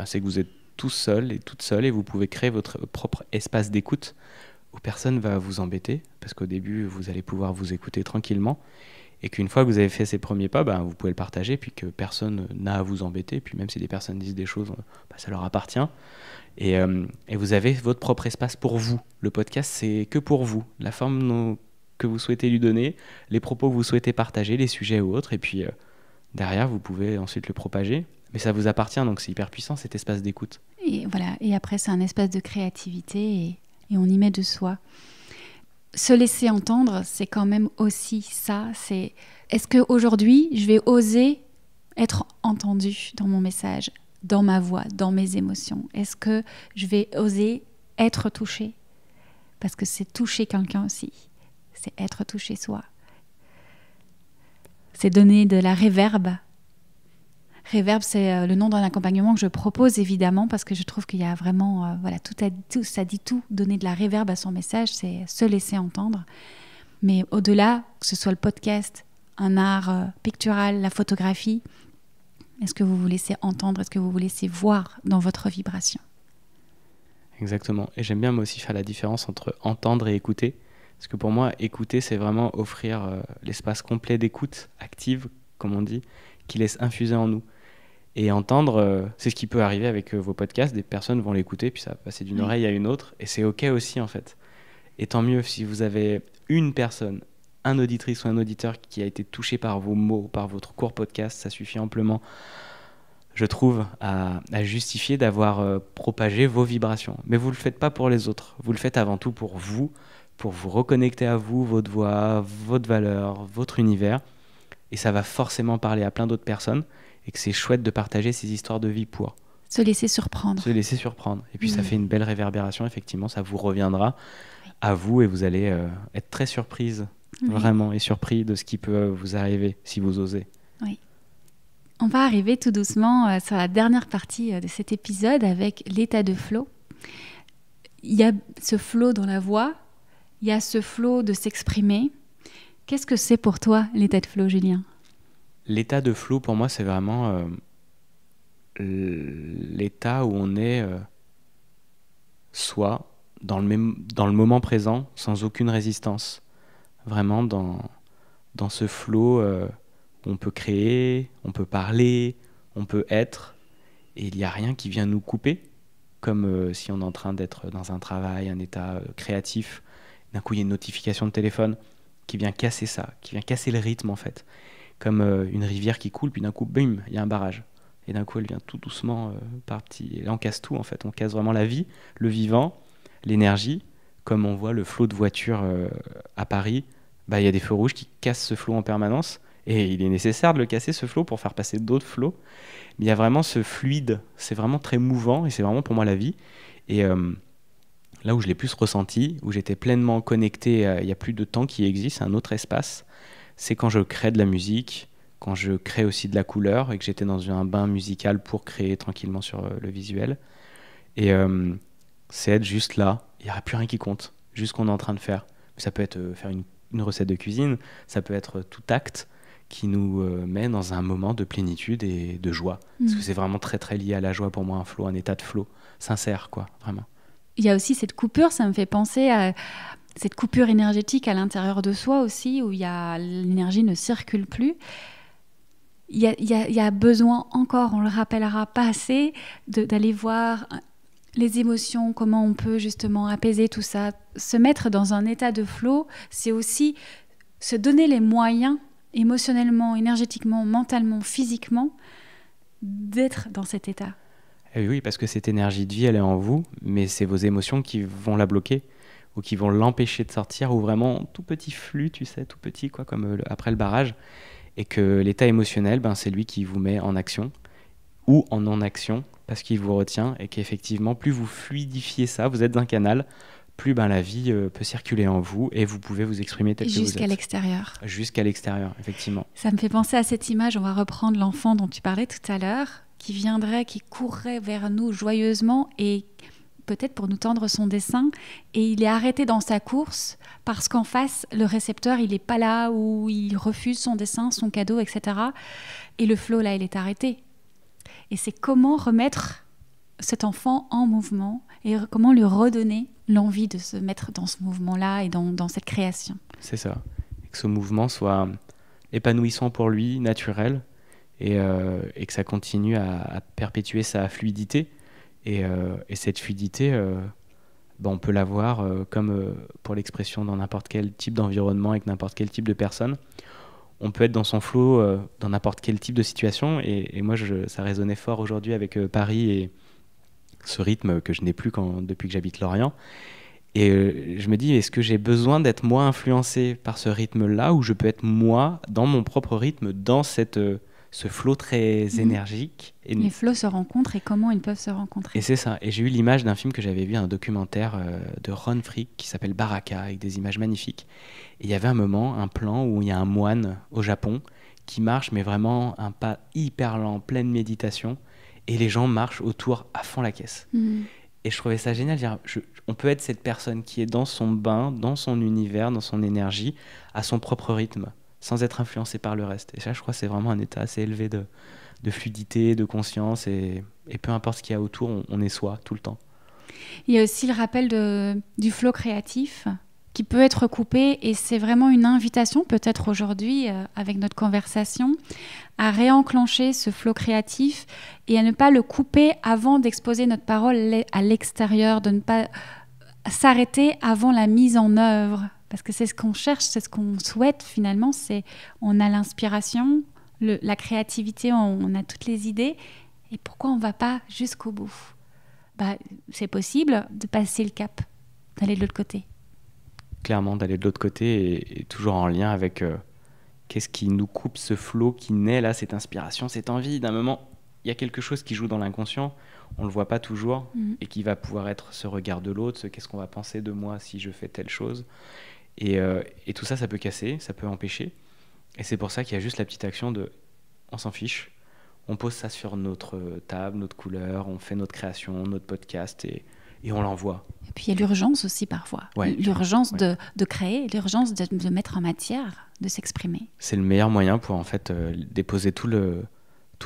c'est que vous êtes tout seul et toute seule et vous pouvez créer votre propre espace d'écoute où personne ne va vous embêter, parce qu'au début, vous allez pouvoir vous écouter tranquillement, et qu'une fois que vous avez fait ces premiers pas, vous pouvez le partager, puis que personne n'a à vous embêter, puis même si des personnes disent des choses, ça leur appartient, et vous avez votre propre espace pour vous. Le podcast, c'est que pour vous. La forme que vous souhaitez lui donner, les propos que vous souhaitez partager, les sujets ou autres, et puis derrière, vous pouvez ensuite le propager. Mais ça vous appartient, donc c'est hyper puissant cet espace d'écoute. Et voilà, et après c'est un espace de créativité et on y met de soi. Se laisser entendre, c'est quand même aussi ça. Est-ce qu'aujourd'hui, je vais oser être entendue dans mon message, dans ma voix, dans mes émotions? Est-ce que je vais oser être touchée? Parce que c'est toucher quelqu'un aussi. C'est être touché soi. C'est donner de la réverbe. Réverbe, c'est le nom d'un accompagnement que je propose évidemment parce que je trouve qu'il y a vraiment, ça dit tout. Donner de la réverbe à son message, c'est se laisser entendre. Mais au-delà, que ce soit le podcast, un art pictural, la photographie, est-ce que vous vous laissez entendre? Est-ce que vous vous laissez voir dans votre vibration? Exactement. Et j'aime bien moi aussi faire la différence entre entendre et écouter. Parce que pour moi, écouter, c'est vraiment offrir l'espace complet d'écoute active, comme on dit, qui laisse infuser en nous. Et entendre, c'est ce qui peut arriver avec vos podcasts. Des personnes vont l'écouter, puis ça va passer d'une oreille à une autre. Et c'est OK aussi, en fait. Et tant mieux si vous avez une personne, un auditrice ou un auditeur qui a été touché par vos mots, par votre court podcast, ça suffit amplement, je trouve, à justifier d'avoir propagé vos vibrations. Mais vous ne le faites pas pour les autres. Vous le faites avant tout pour vous reconnecter à vous, votre voix, votre valeur, votre univers. Et ça va forcément parler à plein d'autres personnes. Et que c'est chouette de partager ces histoires de vie pour se laisser surprendre. Se laisser surprendre. Et puis ça fait une belle réverbération, effectivement, ça vous reviendra à vous et vous allez être très surprise, vraiment, et surpris de ce qui peut vous arriver si vous osez. Oui. On va arriver tout doucement sur la dernière partie de cet épisode avec l'état de flow. Il y a ce flow dans la voix, il y a ce flow de s'exprimer. Qu'est-ce que c'est pour toi, l'état de flow, Julien ? L'état de flow, pour moi, c'est vraiment l'état où on est soi, dans le moment présent, sans aucune résistance. Vraiment dans ce flow où on peut créer, on peut parler, on peut être, et il n'y a rien qui vient nous couper, comme si on est en train d'être dans un travail, un état créatif. D'un coup, il y a une notification de téléphone qui vient casser ça, qui vient casser le rythme, en fait. Comme une rivière qui coule, puis d'un coup, bim, il y a un barrage. Et d'un coup, elle vient tout doucement par petits... Et là, on casse tout, en fait. On casse vraiment la vie, le vivant, l'énergie. Comme on voit le flot de voitures à Paris, il y a des feux rouges qui cassent ce flot en permanence. Et il est nécessaire de le casser, ce flot, pour faire passer d'autres flots. Mais il y a vraiment ce fluide. C'est vraiment très mouvant, et c'est vraiment pour moi la vie. Et là où je l'ai plus ressenti, où j'étais pleinement connecté, il y a plus de temps qui existe, un autre espace, c'est quand je crée de la musique, quand je crée aussi de la couleur et que j'étais dans un bain musical pour créer tranquillement sur le visuel. Et c'est être juste là, il n'y aura plus rien qui compte, juste ce qu'on est en train de faire. Ça peut être faire une recette de cuisine, ça peut être tout acte qui nous met dans un moment de plénitude et de joie. Parce que c'est vraiment très très lié à la joie pour moi, un flow, un état de flow, sincère quoi, vraiment. Il y a aussi cette coupure, ça me fait penser à cette coupure énergétique à l'intérieur de soi aussi, où l'énergie ne circule plus. Il y a besoin encore, on le rappellera pas assez, d'aller voir les émotions, comment on peut justement apaiser tout ça. Se mettre dans un état de flow, c'est aussi se donner les moyens émotionnellement, énergétiquement, mentalement, physiquement, d'être dans cet état. Et oui, parce que cette énergie de vie, elle est en vous, mais c'est vos émotions qui vont la bloquer ou qui vont l'empêcher de sortir, ou vraiment tout petit flux, tu sais, tout petit, quoi, comme après le barrage. Et que l'état émotionnel, c'est lui qui vous met en action ou en non-action, parce qu'il vous retient, et qu'effectivement, plus vous fluidifiez ça, vous êtes un canal, plus la vie peut circuler en vous, et vous pouvez vous exprimer tel que vous êtes. Jusqu'à l'extérieur. Jusqu'à l'extérieur, effectivement. Ça me fait penser à cette image, on va reprendre l'enfant dont tu parlais tout à l'heure, qui courrait vers nous joyeusement, et peut-être pour nous tendre son dessin, et il est arrêté dans sa course parce qu'en face, le récepteur, il n'est pas là, ou il refuse son dessin, son cadeau, etc. Et le flow, là, il est arrêté. Et c'est comment remettre cet enfant en mouvement et comment lui redonner l'envie de se mettre dans ce mouvement-là et dans cette création. C'est ça. Et que ce mouvement soit épanouissant pour lui, naturel, et que ça continue à perpétuer sa fluidité. Et cette fluidité, on peut l'avoir comme pour l'expression dans n'importe quel type d'environnement avec n'importe quel type de personne. On peut être dans son flow dans n'importe quel type de situation. Et moi, ça résonnait fort aujourd'hui avec Paris et ce rythme que je n'ai plus depuis que j'habite Lorient. Et je me dis, est-ce que j'ai besoin d'être moi influencé par ce rythme-là, ou je peux être moi dans mon propre rythme, dans ce flow très énergique. Les flows se rencontrent et comment ils peuvent se rencontrer. Et c'est ça. Et j'ai eu l'image d'un film que j'avais vu, un documentaire de Ron Frick qui s'appelle Baraka, avec des images magnifiques. Et il y avait un moment, un plan où il y a un moine au Japon qui marche, mais vraiment un pas hyper lent, pleine méditation. Et les gens marchent autour à fond la caisse. Et je trouvais ça génial. On peut être cette personne qui est dans son bain, dans son univers, dans son énergie, à son propre rythme, sans être influencé par le reste. Et ça, je crois que c'est vraiment un état assez élevé de fluidité, de conscience, et peu importe ce qu'il y a autour, on est soi tout le temps. Il y a aussi le rappel du flow créatif qui peut être coupé, et c'est vraiment une invitation, peut-être aujourd'hui, avec notre conversation, à réenclencher ce flow créatif et à ne pas le couper avant d'exposer notre parole à l'extérieur, de ne pas s'arrêter avant la mise en œuvre. Parce que c'est ce qu'on cherche, c'est ce qu'on souhaite finalement, on a l'inspiration, la créativité, on a toutes les idées. Et pourquoi on ne va pas jusqu'au bout ? C'est possible de passer le cap, d'aller de l'autre côté. Clairement, d'aller de l'autre côté, et toujours en lien avec qu'est-ce qui nous coupe ce flot qui naît là, cette inspiration, cette envie. D'un moment, il y a quelque chose qui joue dans l'inconscient, on ne le voit pas toujours, et qui va pouvoir être ce regard de l'autre, qu'est-ce qu'on va penser de moi si je fais telle chose. Et tout ça, ça peut casser, ça peut empêcher. Et c'est pour ça qu'il y a juste la petite action de on s'en fiche, on pose ça sur notre table, notre couleur, on fait notre création, notre podcast, et on l'envoie. Et puis il y a l'urgence aussi parfois. Ouais. L'urgence de créer, l'urgence de mettre en matière, de s'exprimer. C'est le meilleur moyen pour en fait déposer tout le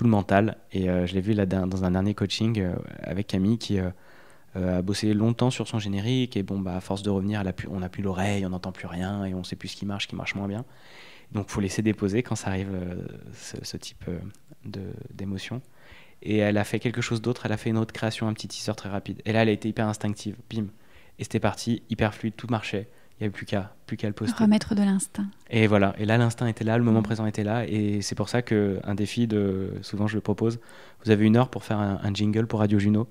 mental. Et je l'ai vu là dans un dernier coaching avec Camille qui a bossé longtemps sur son générique, et à force de revenir, on n'a plus l'oreille, on n'entend plus rien, et on ne sait plus ce qui marche moins bien. Donc il faut laisser déposer quand ça arrive, ce type d'émotion. Et elle a fait quelque chose d'autre, elle a fait une autre création, un petit teaser très rapide. Et là, elle a été hyper instinctive, bim. Et c'était parti, hyper fluide, tout marchait. Il n'y avait plus qu'à le poster. Remettre de l'instinct. Et voilà, et là, l'instinct était là, le moment présent était là. Et c'est pour ça qu'un défi, souvent je le propose, vous avez 1 heure pour faire un jingle pour Radio Juno,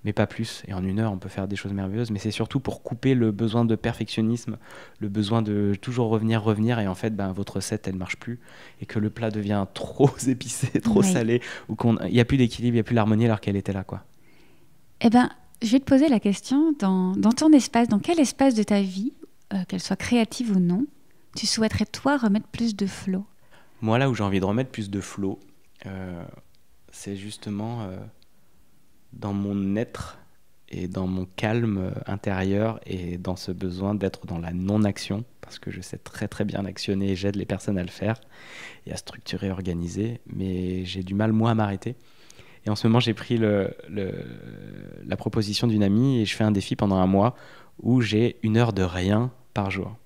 mais pas plus. Et en 1 heure, on peut faire des choses merveilleuses. Mais c'est surtout pour couper le besoin de perfectionnisme, le besoin de toujours revenir. Et en fait, votre recette, elle ne marche plus. Et que le plat devient trop épicé, trop salé, ou qu'il n'y a plus d'équilibre, il n'y a plus l'harmonie alors qu'elle était là, quoi. Eh bien, je vais te poser la question, dans ton espace, dans quel espace de ta vie, qu'elle soit créative ou non, tu souhaiterais, toi, remettre plus de flow ? Moi, là où j'ai envie de remettre plus de flow, c'est justement dans mon être et dans mon calme intérieur, et dans ce besoin d'être dans la non-action, parce que je sais très très bien actionner et j'aide les personnes à le faire et à structurer, organiser, mais j'ai du mal moi à m'arrêter. Et en ce moment, j'ai pris la proposition d'une amie, et je fais un défi pendant 1 mois où j'ai 1 heure de rien par jour.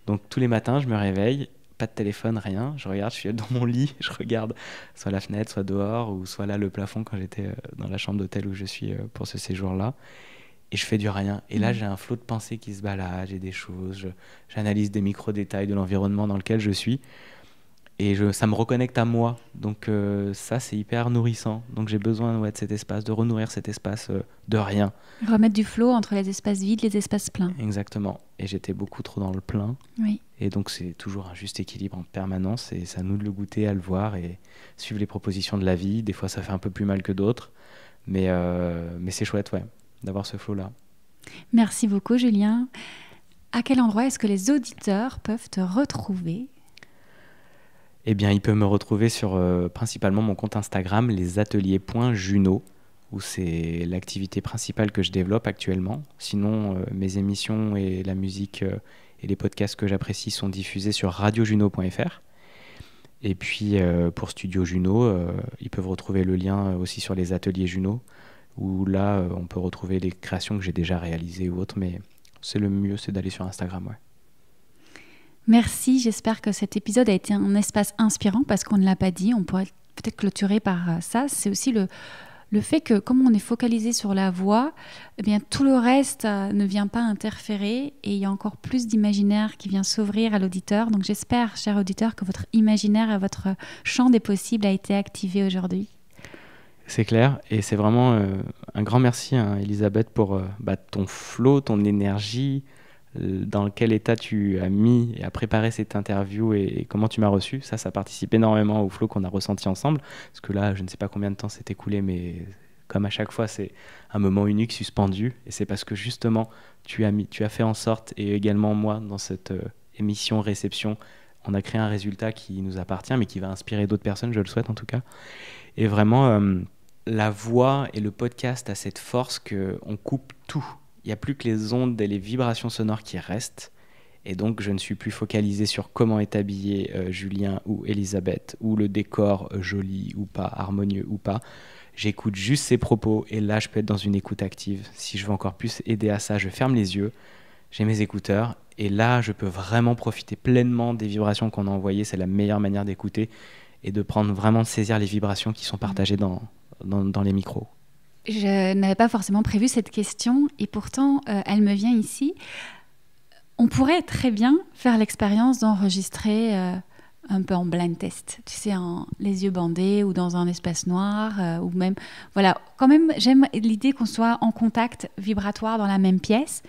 Donc tous les matins, je me réveille, pas de téléphone, rien. Je regarde, je suis dans mon lit, je regarde soit la fenêtre, soit dehors, ou soit là le plafond quand j'étais dans la chambre d'hôtel où je suis pour ce séjour-là. Et je fais du rien. Et là, j'ai un flot de pensées qui se balade, j'ai des choses, j'analyse des micro-détails de l'environnement dans lequel je suis. Et ça me reconnecte à moi. Donc ça, c'est hyper nourrissant. Donc j'ai besoin de cet espace, de renourrir cet espace de rien. Remettre du flow entre les espaces vides, les espaces pleins. Exactement. Et j'étais beaucoup trop dans le plein. Oui. Et donc c'est toujours un juste équilibre en permanence. Et c'est à nous de le goûter, à le voir et suivre les propositions de la vie. Des fois, ça fait un peu plus mal que d'autres. Mais c'est chouette, d'avoir ce flow-là. Merci beaucoup, Julien. À quel endroit est-ce que les auditeurs peuvent te retrouver ? Eh bien, ils peuvent me retrouver sur principalement mon compte Instagram, lesateliers.juno, où c'est l'activité principale que je développe actuellement. Sinon, mes émissions et la musique et les podcasts que j'apprécie sont diffusés sur radiojuno.fr. Et puis, pour Studio Juno, ils peuvent retrouver le lien aussi sur les ateliers Juno, où là, on peut retrouver les créations que j'ai déjà réalisées ou autres, mais le mieux, c'est d'aller sur Instagram, Merci, j'espère que cet épisode a été un espace inspirant, parce qu'on ne l'a pas dit, on pourrait peut-être clôturer par ça. C'est aussi le le fait que, comme on est focalisé sur la voix, eh bien, tout le reste ne vient pas interférer et il y a encore plus d'imaginaire qui vient s'ouvrir à l'auditeur. Donc j'espère, cher auditeur, que votre imaginaire et votre champ des possibles a été activé aujourd'hui. C'est clair, et c'est vraiment un grand merci, hein, Elisabeth, pour ton flow, ton énergie, dans quel état tu as mis et à préparer cette interview et comment tu m'as reçu. Ça participe énormément au flow qu'on a ressenti ensemble, parce que là, je ne sais pas combien de temps s'est écoulé, mais comme à chaque fois, c'est un moment unique, suspendu, et c'est parce que justement, tu as fait en sorte, et également moi, dans cette émission réception, on a créé un résultat qui nous appartient, mais qui va inspirer d'autres personnes, je le souhaite en tout cas. Et vraiment, la voix et le podcast a cette force qu'on coupe tout. Il n'y a plus que les ondes et les vibrations sonores qui restent. Et donc, je ne suis plus focalisé sur comment est habillé Julien ou Elisabeth, ou le décor joli ou pas, harmonieux ou pas. J'écoute juste ses propos et là, je peux être dans une écoute active. Si je veux encore plus aider à ça, je ferme les yeux, j'ai mes écouteurs et là, je peux vraiment profiter pleinement des vibrations qu'on a envoyées. C'est la meilleure manière d'écouter et de vraiment de saisir les vibrations qui sont partagées dans les micros. Je n'avais pas forcément prévu cette question et pourtant, elle me vient ici. On pourrait très bien faire l'expérience d'enregistrer un peu en blind test, tu sais, les yeux bandés ou dans un espace noir, ou même, voilà, quand même, j'aime l'idée qu'on soit en contact vibratoire dans la même pièce,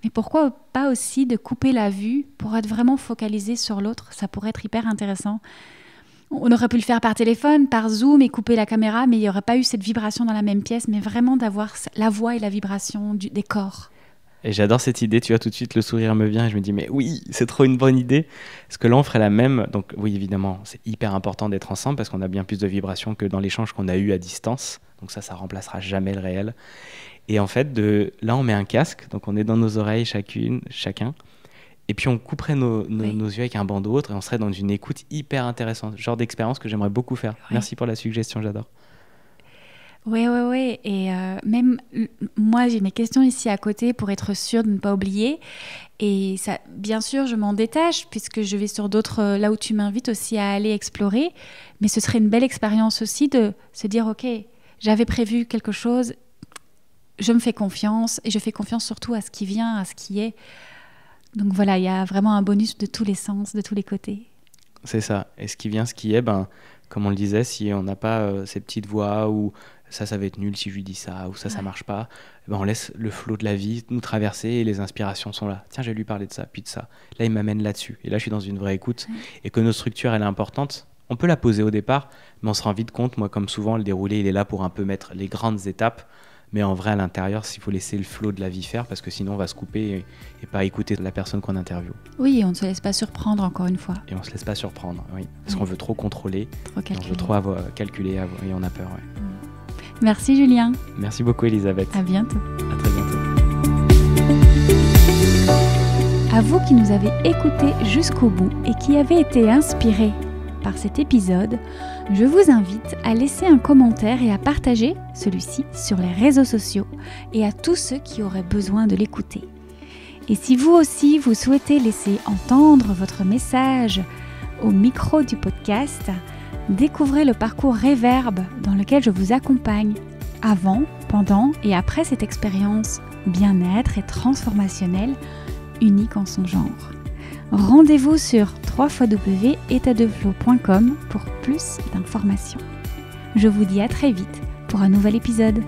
mais pourquoi pas aussi de couper la vue pour être vraiment focalisé sur l'autre, ça pourrait être hyper intéressant. On aurait pu le faire par téléphone, par Zoom et couper la caméra, mais il n'y aurait pas eu cette vibration dans la même pièce, mais vraiment d'avoir la voix et la vibration des corps. Et j'adore cette idée, tu vois, tout de suite le sourire me vient et je me dis mais oui, c'est trop une bonne idée. Parce que là on ferait la même, donc oui évidemment c'est hyper important d'être ensemble parce qu'on a bien plus de vibrations que dans l'échange qu'on a eu à distance. Donc ça remplacera jamais le réel. Et en fait, là on met un casque, donc on est dans nos oreilles chacun. Et puis on couperait nos yeux avec un bandeau autre et on serait dans une écoute hyper intéressante. Genre d'expérience que j'aimerais beaucoup faire. Oui. Merci pour la suggestion, j'adore. Oui. Et même moi, j'ai mes questions ici à côté pour être sûre de ne pas oublier. Et ça, bien sûr, je m'en détache puisque je vais sur d'autres, là où tu m'invites aussi à aller explorer. Mais ce serait une belle expérience aussi de se dire, OK, j'avais prévu quelque chose, je me fais confiance et je fais confiance surtout à ce qui vient, à ce qui est. Donc voilà, il y a vraiment un bonus de tous les sens, de tous les côtés. C'est ça. Et ce qui vient, ce qui est, comme on le disait, si on n'a pas ces petites voix ou ça va être nul si je lui dis ça ou ça marche pas, on laisse le flot de la vie nous traverser et les inspirations sont là. Tiens, je vais lui parler de ça, puis de ça. Là, il m'amène là-dessus. Et là, je suis dans une vraie écoute. Et que notre structure, elle est importante. On peut la poser au départ, mais on se rend vite compte, moi, comme souvent, le déroulé, il est là pour un peu mettre les grandes étapes. Mais en vrai, à l'intérieur, s'il faut laisser le flot de la vie faire, parce que sinon, on va se couper et pas écouter la personne qu'on interviewe. Oui, on ne se laisse pas surprendre, encore une fois. Et on ne se laisse pas surprendre, oui. Parce qu'on veut trop contrôler, on veut trop calculer, et on a peur, ouais. Merci, Julien. Merci beaucoup, Elisabeth. À bientôt. À très bientôt. À vous qui nous avez écoutés jusqu'au bout et qui avez été inspirés par cet épisode, je vous invite à laisser un commentaire et à partager celui-ci sur les réseaux sociaux et à tous ceux qui auraient besoin de l'écouter. Et si vous aussi, vous souhaitez laisser entendre votre message au micro du podcast, découvrez le parcours Reverb dans lequel je vous accompagne avant, pendant et après cette expérience bien-être et transformationnelle unique en son genre. Rendez-vous sur www.étatdeflow.com pour plus d'informations. Je vous dis à très vite pour un nouvel épisode.